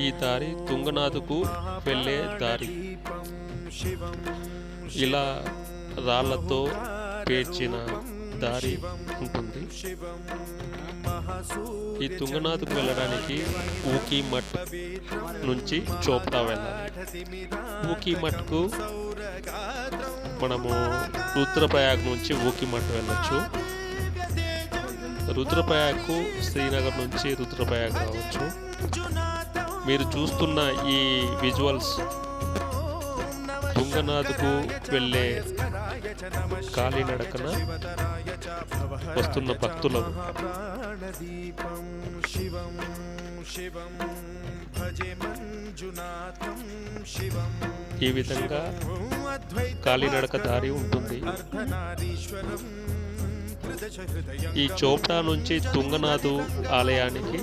ఈ దారి తుంగనాథకు వెళ్ళే దారి. ఇలా రాళ్లతో పేర్చిన దారి ఉంటుంది. ఈ తుంగనాథకు వెళ్ళడానికి ఊకీ మఠ్ నుంచి చోప్టా వెళ్ళాలి. ఊకీ మఠ్కు మనము రుద్రప్రయాగ్ నుంచి ఊకీ మఠ్ వెళ్ళొచ్చు. రుద్రప్రయాగ్కు శ్రీనగర్ నుంచి రుద్రప్రయాగ్ రావచ్చు. మీరు చూస్తున్న ఈ విజువల్స్ తుంగనాథ్కు వెళ్ళే కాలినడకన వస్తున్న భక్తులకు. ఈ విధంగా కాలినడక దారి ఉంటుంది. ఈ చోప్టా నుంచి తుంగనాథ్ ఆలయానికి